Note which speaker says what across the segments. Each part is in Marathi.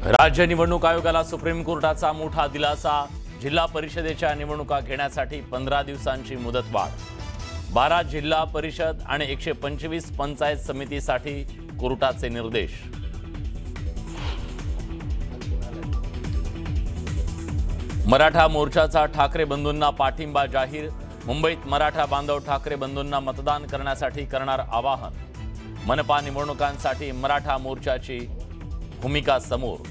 Speaker 1: राज्य निवडणूक आयोगाला सुप्रीम कोर्टाचा मोठा दिलासा। जिल्हा परिषदेच्या निवडणुका घेण्यासाठी 15 दिवसांची मुदतवाढ। 12 जिल्हा परिषद आणि 125 पंचायत समितीसाठी कोर्टाचे निर्देश। मराठा मोर्चाचा ठाकरे बंधूंना पाठिंबा जाहीर। मुंबईत मराठा बांधव ठाकरे बंधूंना मतदान करण्यासाठी करणार आवाहन। मनपा निवडणुकांसाठी मराठा मोर्चाची भूमिका समोर।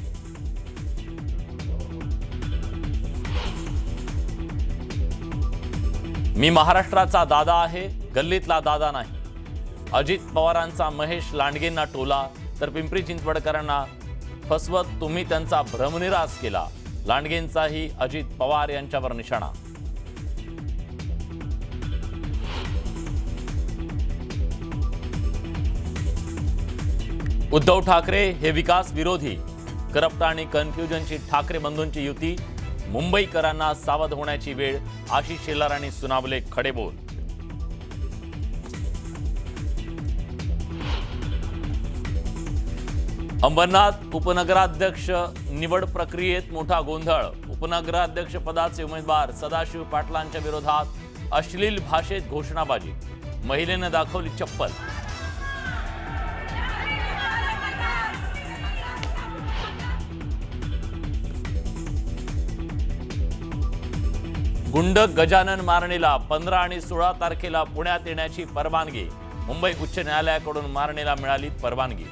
Speaker 1: मी महाराष्ट्राचा दादा आहे, गल्लीतला दादा नाही। अजित पवारांचा महेश लांडगेंना टोला, तर पिंपरी चिंचवडकरांना फसवत तुम्ही त्यांचा भ्रमनिरास केला। लांडगेंचाही अजित पवार यांच्यावर निशाणा। उद्धव ठाकरे हे विकास विरोधी। करप्ट आणि कन्फ्युजनची ठाकरे बंधूंची युती। मुंबईकरांना सावध होण्याची वेळ। आशिष शेलारांनी सुनावले खडेबोल। अंबरनाथ उपनगराध्यक्ष निवड प्रक्रियेत मोठा गोंधळ। उपनगराध्यक्ष पदाचे उमेदवार सदाशिव पाटलांच्या विरोधात अश्लील भाषेत घोषणाबाजी। महिलेने दाखवली चप्पल। गुंड गजानन मारणेला 15 आणि 16 तारखेला पुण्यात येण्याची परवानगी। मुंबई उच्च न्यायालयाकडून मारणेला मिळाली परवानगी।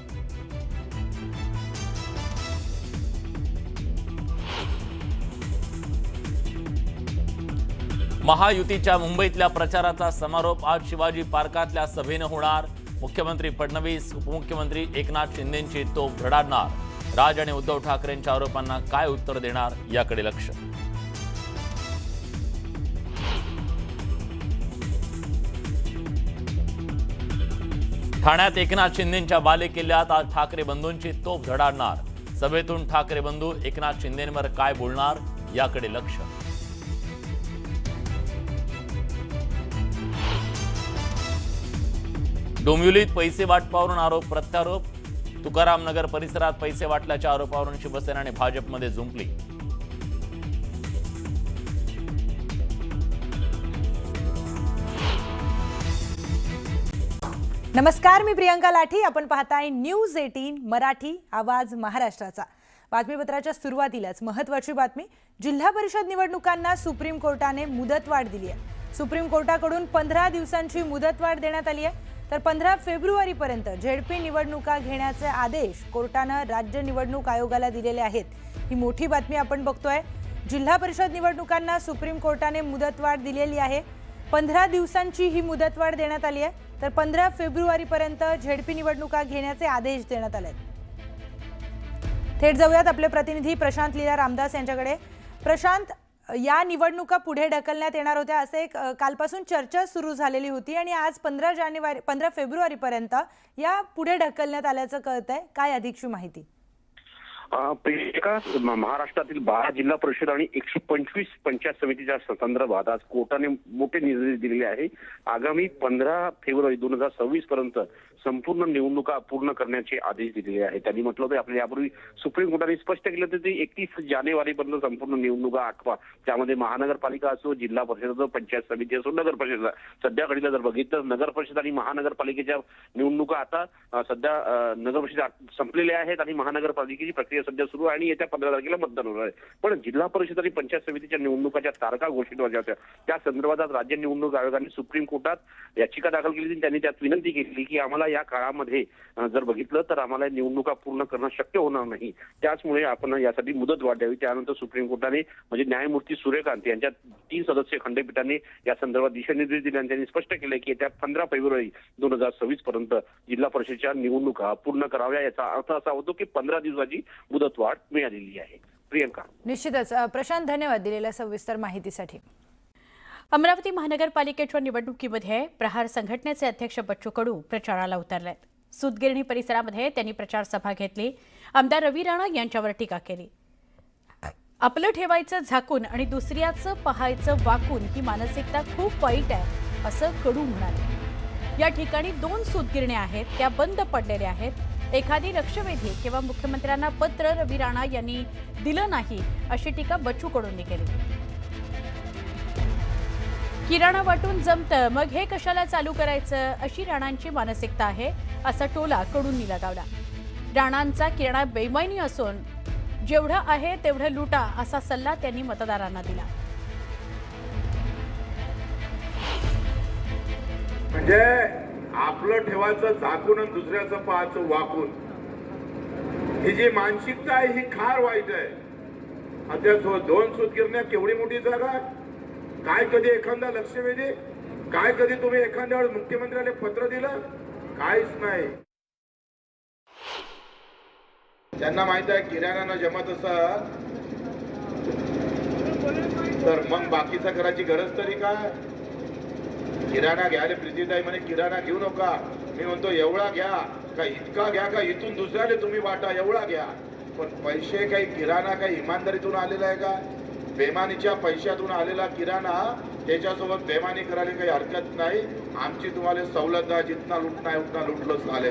Speaker 1: महायुतीच्या मुंबईतल्या प्रचाराचा समारोप आज शिवाजी पार्कातल्या सभेने होणार। मुख्यमंत्री फडणवीस, उपमुख्यमंत्री एकनाथ शिंदेंची तोफ धडाडणार। राज आणि उद्धव ठाकरेंच्या आरोपांना काय उत्तर देणार याकडे लक्ष। ठाण्यात एकनाथ शिंदेंच्या बालेकिल्ल्यात आज ठाकरे बंधूंची तोफ धडाडणार। सभेतून ठाकरे बंधू एकनाथ शिंदेंवर काय बोलणार याकडे लक्ष। डोंबिवलीत पैसे वाटपावरून आरोप प्रत्यारोप। तुकाराम नगर परिसरात पैसे वाटल्याच्या आरोपावरून शिवसेना आणि भाजपमध्ये जुंपली।
Speaker 2: नमस्कार, मी प्रियंका लाठी। आपण पाहताय न्यूज 18 मराठी, आवाज महाराष्ट्राचा। बातमीपत्राच्या सुरुवातीलाच महत्त्वाची बातमी। जिल्हा परिषद निवडणुकांना सुप्रीम कोर्टाने मुदतवाढ दिली आहे। सुप्रीम कोर्टाकडून 15 दिवसांची मुदतवाढ देण्यात आली आहे। तर 15 फेब्रुवारीपर्यंत झेडपी निवडणुका घेण्याचे आदेश कोर्टाने राज्य निवडणूक आयोगाला दिलेले आहेत। ही मोठी बातमी आपण बघतोय। जिल्हा परिषद निवडणुकांना सुप्रीम कोर्टाने मुदतवाढ दिलेली आहे। 15 दिवसांची ही मुदतवाढ देण्यात आली आहे। तर 15 फेब्रुवारीपर्यंत झेडपी निवडणुका घेण्याचे आदेश देण्यात आले। थेट जाऊयात आपले प्रतिनिधी प्रशांत लीला रामदास यांच्याकडे। प्रशांत, या निवडणुका पुढे ढकलण्यात येणार होत्या असे कालपासून चर्चा सुरू झालेली होती आणि आज 15 फेब्रुवारीपर्यंत या पुढे ढकलण्यात आल्याचं कळतंय। काय अधिकची माहिती?
Speaker 3: महाराष्ट्रातील 12 जिल्हा परिषद आणि 125 पंचायत समितीच्या संदर्भात आज कोर्टाने मोठे निर्देश दिलेले आहे। आगामी 15 फेब्रुवारी 2026 पर्यंत संपूर्ण निवडणुका पूर्ण करण्याचे आदेश दिलेले आहेत। त्यांनी म्हटलं होतं आपल्या यापूर्वी सुप्रीम कोर्टाने स्पष्ट केलं होतं ते 31 जानेवारीपर्यंत संपूर्ण निवडणुका आठवा। त्यामध्ये महानगरपालिका असो, जिल्हा परिषद असो, पंचायत समिती असो, नगर परिषद। सध्या घडीला जर बघितलं नगर परिषद आणि महानगरपालिकेच्या निवडणुका आता सध्या नगर परिषद संपलेल्या आहेत आणि महानगरपालिकेची प्रक्रिया सध्या सुरू आहे आणि येत्या 15 तारखेला मतदान होणार आहे। पण जिल्हा परिषद आणि पंचायत समितीच्या निवडणुकाच्या तारखा घोषित व्हायच्या होत्या। त्या संदर्भात राज्य निवडणूक आयोगाने सुप्रीम कोर्टात याचिका दाखल केली। त्यांनी त्यात विनंती केली की आम्हाला या काळामध्ये जर बघितलं तर आम्हाला निवडणुका पूर्ण करणं शक्य होणार नाही। त्याचमुळे आपण यासाठी मुदत वाढ द्यावी। त्यानंतर सुप्रीम कोर्टाने म्हणजे न्यायमूर्ती सूर्यकांत यांच्या 3 सदस्यीय खंडपीठाने या संदर्भात दिशानिर्देश दिले आणि त्यांनी स्पष्ट केले की येत्या 15 फेब्रुवारी 2026 पर्यंत जिल्हा परिषदेच्या निवडणुका पूर्ण कराव्या। याचा अर्थ असा होतो की 15 दिवसाची मुदतवाढ मिळालेली आहे। प्रियंका,
Speaker 2: निश्चितच प्रशांत, धन्यवाद दिलेल्या सविस्तर माहितीसाठी।
Speaker 4: अमरावती महानगरपालिकेच्या निवडणुकीमध्ये प्रहार संघटनेचे अध्यक्ष बच्चू कडू प्रचाराला उतरलेत। सूतगिरणी परिसरामध्ये त्यांनी प्रचार सभा घेतली। आमदार रवी राणा यांच्यावर टीका केली। आपलं ठेवायचं झाकून आणि दुसऱ्याचं पाहायचं वाकून ही मानसिकता खूप वाईट आहे असं कडू म्हणाले। या ठिकाणी 2 सूतगिरण्या आहेत, त्या बंद पडलेल्या आहेत। एखादी लक्षवेधी किंवा मुख्यमंत्र्यांना पत्र रवी राणा यांनी दिलं नाही अशी टीका बच्चू कडूंनी केली. किराणा वाटून जमतं मग हे कशाला चालू करायचं अशी राणांची मानसिकता आहे असा टोला कडूंनी लगावला. राणांचा किराणा बेईमानी असून जेवढं आहे तेवढं लुटा असा सल्ला त्यांनी मतदारांना दिला.
Speaker 5: म्हणजे आपलं ठेवायचं झाकून आणि दुसऱ्याचं पाहायचं वाकून, ही जी मानसिकता आहे ही फार वाईट आहे. आता 2 सूतगिरण्या केवढी मोठी जागा, काय कधी एखादा लक्षवेधी, काय कधी तुम्ही एखाद्यावर मुख्यमंत्र्याला पत्र दिलं, काहीच नाही. त्यांना माहित आहे किराणा जमत असत तर मग बाकीचा करायची गरज तरी काय. किराणा घ्यायला प्रीतीताई म्हणे किराणा घेऊ नका, मी म्हणतो एवढा घ्या का इतका घ्या का इथून दुसऱ्याला तुम्ही वाटा, एवढा घ्या. पण पैसे काही किराणा काही इमानदारीतून आलेला आहे का? बेमानीच्या पैशातून आलेला किराणा, त्याच्यासोबत बेमानी करायला काही हरकत नाही. आमची तुम्हाला सवलत आहे, जितना लुटना है उतना लुटलं झाले.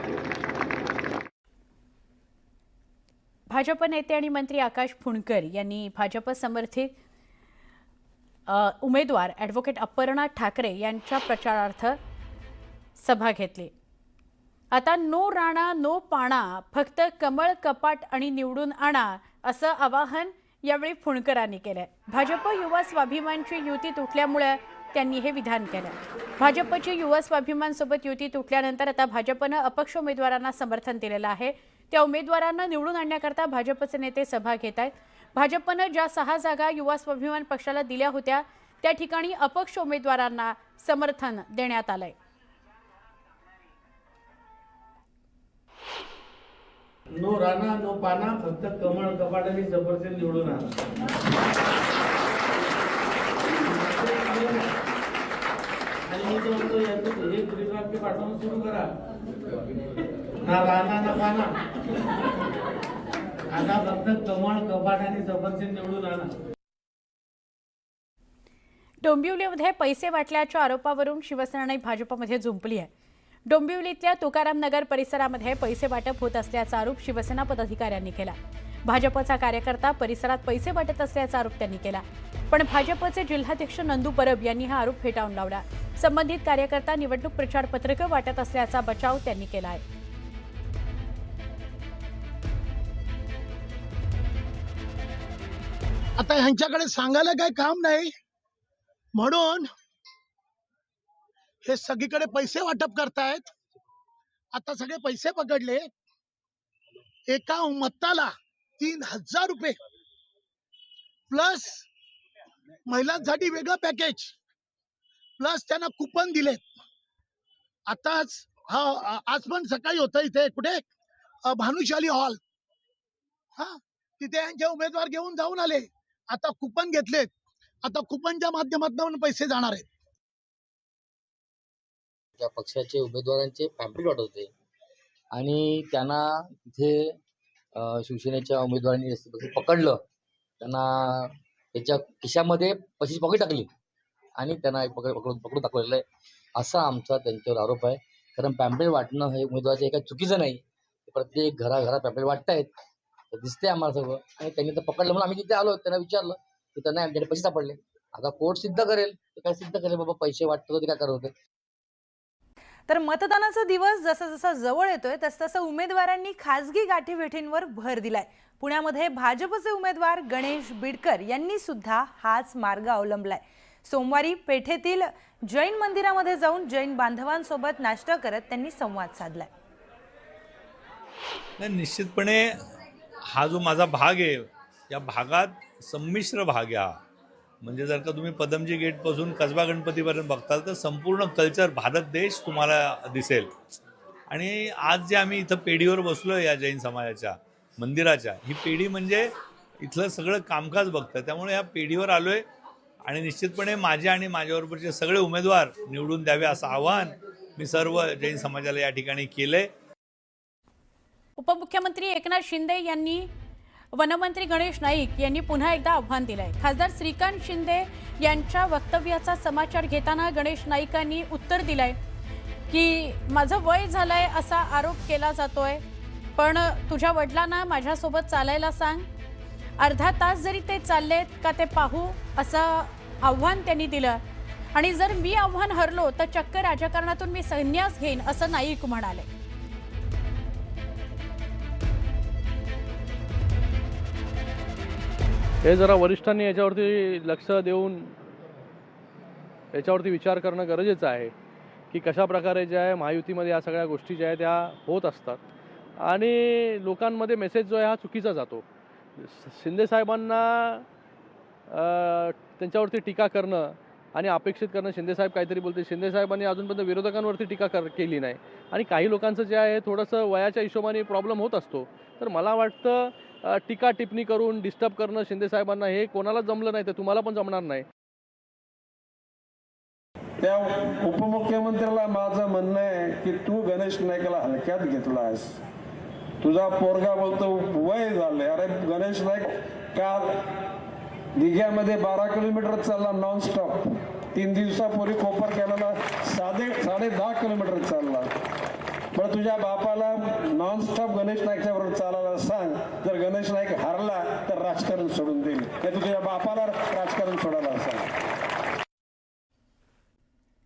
Speaker 4: भाजप नेते आणि मंत्री आकाश फुंडकर यांनी भाजप समर्थित उमेदवार ॲडव्होकेट अपर्णा ठाकरे यांच्या प्रचारार्थ सभा घेतली. आता नो राणा नो पाणा, फक्त कमळ कपाट आणि निवडून आणा असं आवाहन यावेळी फुंडकरांनी केलंय. भाजप युवा स्वाभिमानची युती तुटल्यामुळे त्यांनी हे विधान केलं. भाजपची युवा स्वाभिमानसोबत युती तुटल्यानंतर आता भाजपनं अपक्ष उमेदवारांना समर्थन दिलेलं आहे. त्या उमेदवारांना निवडून आणण्याकरता भाजपचे नेते सभा घेत आहेत. भाजपनं ज्या 6 जागा युवा स्वाभिमान पक्षाला दिल्या होत्या त्या ठिकाणी अपक्ष उमेदवारांना समर्थन देण्यात आलंय.
Speaker 6: नो राणा नो पाना, फक्त कमळ कपाट आणि सफरचंद निवडून आणा. आणि मी तो म्हणतो याचं हे त्रिवाक्य पाठवून सुरू करा. ना राणा ना पाना, आता फक्त कमळ कपाट आणि सफरचंद निवडून आणा.
Speaker 4: डोंबिवलीमध्ये पैसे वाटल्याच्या आरोपावरून शिवसेना आणि भाजपमध्ये झुंपली आहे. डोंबिवलीतल्या तुकाराम नगर परिसरामध्ये पैसे वाटप होत असल्याचा आरोप शिवसेना पदाधिकाऱ्यांनी केला. भाजपचा कार्यकर्ता परिसरात पैसे वाटत असल्याचा आरोप त्यांनी केला. पण भाजपचे जिल्हाध्यक्ष नंदू परब यांनी हा आरोप फेटाळून लावला. संबंधित कार्यकर्ता निवडणूक प्रचार पत्रकं वाटत असल्याचा बचाव त्यांनी केला आहे.
Speaker 7: आता ह्यांच्याकडे सांगायला काही काम नाही म्हणून हे सगळीकडे पैसे वाटप करतायत. आता सगळे पैसे पकडले. एका मताला 3000 रुपये प्लस महिलांसाठी वेगळं पॅकेज प्लस त्यांना कुपन दिलेत. आज पण सकाळी होतं इथे कुठे भानुशाली हॉल, तिथे यांचे उमेदवार घेऊन जाऊन आले. आता कुपन घेतलेत. आता कुपनच्या माध्यमातून पैसे जाणार आहेत.
Speaker 8: त्या पक्षाचे उमेदवारांचे पॅम्पलेट वाटत होते आणि त्यांना तिथे शिवसेनेच्या उमेदवारांनी पकडलं. त्यांना त्याच्या खिशामध्ये पैशाची पॉकेट टाकली आणि त्यांना पकडून दाखवलेलं आहे असा आमचा त्यांच्यावर आरोप आहे. कारण पॅम्पलेट वाटणं हे उमेदवाराचं काही चुकीचं नाही. प्रत्येक घराघरात पॅम्पलेट वाटतायत, दिसते आम्हाला सगळं. आणि त्यांनी तर पकडलं म्हणून आम्ही तिथे आलो. त्यांना विचारलं की त्यांना आमच्याकडे पैसे सापडले. आता कोर्ट सिद्ध करेल, काय सिद्ध करेल बाबा पैसे वाटत होते काय करत होते.
Speaker 2: तर मतदानाचा दिवस जसा जसा जवळ येतोय तसतसं उमेदवारांनी खासगी गाठीभेटींवर भर दिलाय. पुण्यामध्ये भाजपचे उमेदवार गणेश बिडकर यांनी सुद्धा हाच मार्ग अवलंबलाय. सोमवारी पेठेतील जैन मंदिरामध्ये जाऊन जैन बांधवांसोबत नाश्ता करत त्यांनी संवाद साधलाय.
Speaker 9: निश्चितपणे हा जो माझा भाग आहे या भागात संमिश्र भाग आहे. म्हणजे जर का तुम्ही पदमजी गेटपासून कसबा गणपतीपर्यंत बघताल तर संपूर्ण कल्चर भारत देश तुम्हाला दिसेल. आणि आज जे आम्ही इथं पेढीवर बसलो या जैन समाजाच्या मंदिराच्या, ही पेढी म्हणजे इथलं सगळं कामकाज बघतं. त्यामुळे या पेढीवर आलो आहे आणि निश्चितपणे माझे आणि माझ्याबरोबरचे सगळे उमेदवार निवडून द्यावे असं आवाहन मी सर्व जैन समाजाला या ठिकाणी केलं आहे.
Speaker 4: उपमुख्यमंत्री एकनाथ शिंदे यांनी वनमंत्री गणेश नाईक यांनी पुन्हा एकदा आव्हान दिलंय. खासदार श्रीकांत शिंदे यांच्या वक्तव्याचा समाचार घेताना गणेश नाईकांनी उत्तर दिलंय की माझं वय झालंय असा आरोप केला जातोय. पण तुझ्या वडिलांना माझ्यासोबत चालायला सांग, अर्धा तास जरी ते चाललेत का ते पाहू, असं आव्हान त्यांनी दिलं. आणि जर मी आव्हान हरलो तर चक्क राजकारणातून मी संन्यास घेईन, असं नाईक म्हणाले.
Speaker 10: हे जरा वरिष्ठांनी याच्यावरती लक्ष देऊन याच्यावरती विचार करणं गरजेचं आहे की कशा प्रकारे जे आहे महायुतीमध्ये या सगळ्या गोष्टी ज्या आहेत त्या होत असतात आणि लोकांमध्ये मेसेज जो आहे हा चुकीचा जातो. शिंदेसाहेबांना त्यांच्यावरती टीका करणं आणि अपेक्षित करणं, शिंदेसाहेब काहीतरी बोलते, शिंदेसाहेबांनी अजूनपर्यंत विरोधकांवरती टीका केली नाही आणि काही लोकांचं जे आहे थोडंसं वयाच्या हिशोबाने प्रॉब्लेम होत असतो. तर मला वाटतं टीका टिप्पणी करून डिस्टर्ब करणं शिंदेसाहेबांना हे कोणालाच जमलं नाही, तर तुम्हाला पण जमणार नाही.
Speaker 11: त्या उपमुख्यमंत्र्याला माझं म्हणणं आहे की तू गणेश नाईकला हलक्यात घेतलास. तुझा पोरगा बोलतो वय झालंय. अरे गणेश नाईक काल दिघ्यामध्ये 12 किलोमीटर चालला नॉनस्टॉप. 3 दिवसापूर्वी कोपर केलेला 10.5 किलोमीटर चालला. पण तुझ्या बापाला नॉनस्टॉप गणेश नाईकच्या बरोबर चालायला सांग. जर गणेश नाईक हरला तर राजकारण सोडून देईल, नाही तुझ्या बापाला राजकारण सोडायला सांग.